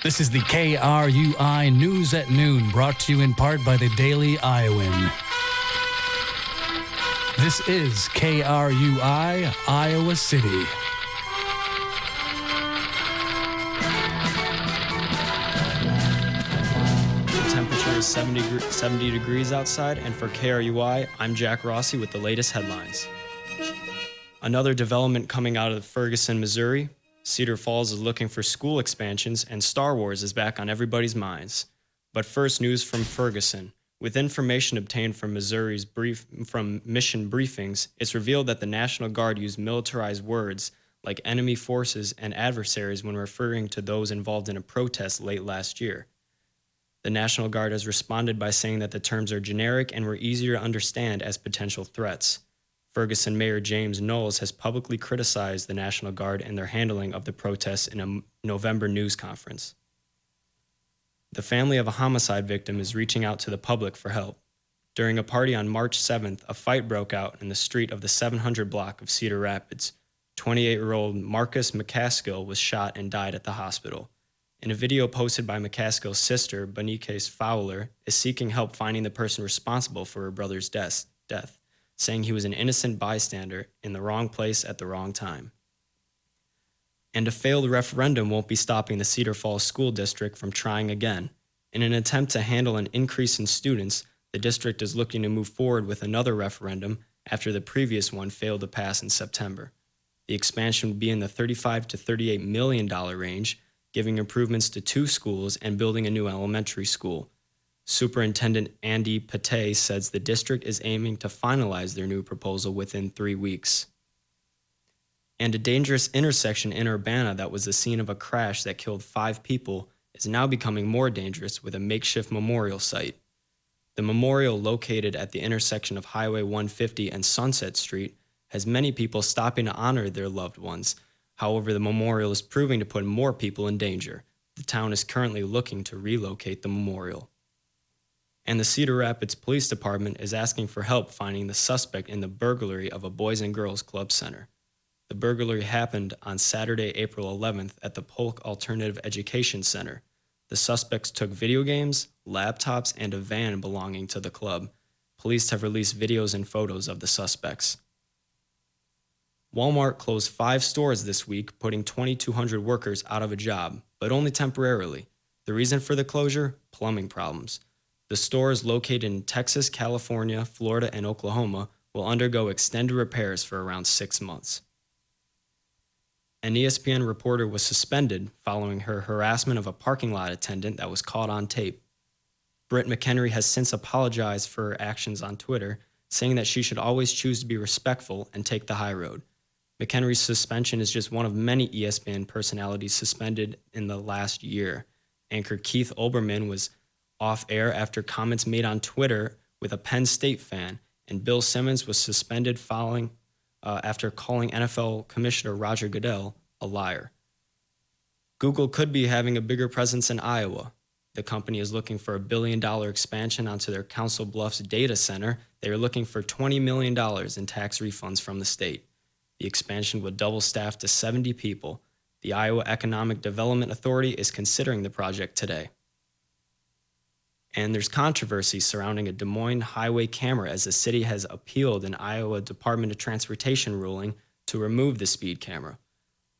This is the KRUI News at Noon, brought to you in part by the Daily Iowan. This is KRUI, Iowa City. The temperature is 70 degrees outside, and for KRUI, I'm Jack Rossi with the latest headlines. Another development coming out of Ferguson, Missouri. Cedar Falls is looking for school expansions, and Star Wars is back on everybody's minds. But first, news from Ferguson. With information obtained from Missouri's mission briefings, it's revealed that the National Guard used militarized words like enemy forces and adversaries when referring to those involved in a protest late last year. The National Guard has responded by saying that the terms are generic and were easier to understand as potential threats. Ferguson Mayor James Knowles has publicly criticized the National Guard and their handling of the protests in a November news conference. The family of a homicide victim is reaching out to the public for help. During a party on March 7th, a fight broke out in the street of the 700 block of Cedar Rapids. 28-year-old Marcus McCaskill was shot and died at the hospital. In a video posted by McCaskill's sister, Boniquez Fowler, is seeking help finding the person responsible for her brother's death, saying he was an innocent bystander in the wrong place at the wrong time. And a failed referendum won't be stopping the Cedar Falls School District from trying again. In an attempt to handle an increase in students, the district is looking to move forward with another referendum after the previous one failed to pass in September. The expansion would be in the $35 to $38 million range, giving improvements to 2 schools and building a new elementary school. Superintendent Andy Pate says the district is aiming to finalize their new proposal within 3 weeks. And a dangerous intersection in Urbana that was the scene of a crash that killed 5 people is now becoming more dangerous with a makeshift memorial site. The memorial, located at the intersection of Highway 150 and Sunset Street, has many people stopping to honor their loved ones. However, the memorial is proving to put more people in danger. The town is currently looking to relocate the memorial. And the Cedar Rapids Police Department is asking for help finding the suspect in the burglary of a Boys and Girls Club center. The burglary happened on Saturday, April 11th at the Polk Alternative Education Center. The suspects took video games, laptops, and a van belonging to the club. Police have released videos and photos of the suspects. Walmart closed 5 stores this week, putting 2,200 workers out of a job, but only temporarily. The reason for the closure? Plumbing problems. The stores located in Texas, California, Florida, and Oklahoma will undergo extended repairs for around 6 months. An ESPN reporter was suspended following her harassment of a parking lot attendant that was caught on tape. Britt McHenry has since apologized for her actions on Twitter, saying that she should always choose to be respectful and take the high road. McHenry's suspension is just one of many ESPN personalities suspended in the last year. Anchor Keith Olbermann was off air after comments made on Twitter with a Penn State fan, and Bill Simmons was suspended after calling NFL Commissioner Roger Goodell a liar. Google could be having a bigger presence in Iowa. The company is looking for a $1 billion expansion onto their Council Bluffs data center. They are looking for $20 million in tax refunds from the state. The expansion would double staff to 70 people. The Iowa Economic Development Authority is considering the project today. And there's controversy surrounding a Des Moines highway camera as the city has appealed an Iowa Department of Transportation ruling to remove the speed camera.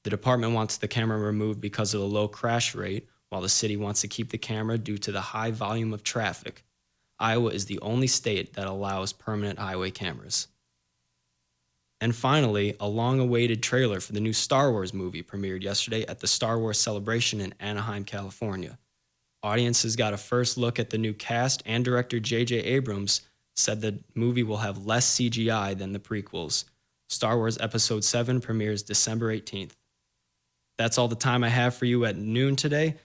The department wants the camera removed because of the low crash rate, while the city wants to keep the camera due to the high volume of traffic. Iowa is the only state that allows permanent highway cameras. And finally, a long-awaited trailer for the new Star Wars movie premiered yesterday at the Star Wars Celebration in Anaheim, California. Audiences got a first look at the new cast, and director J.J. Abrams said the movie will have less CGI than the prequels. Star Wars Episode 7 premieres December 18th. That's all the time I have for you at noon today.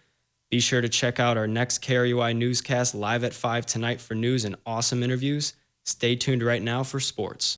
Be sure to check out our next KRUI newscast live at 5 tonight for news and awesome interviews. Stay tuned right now for sports.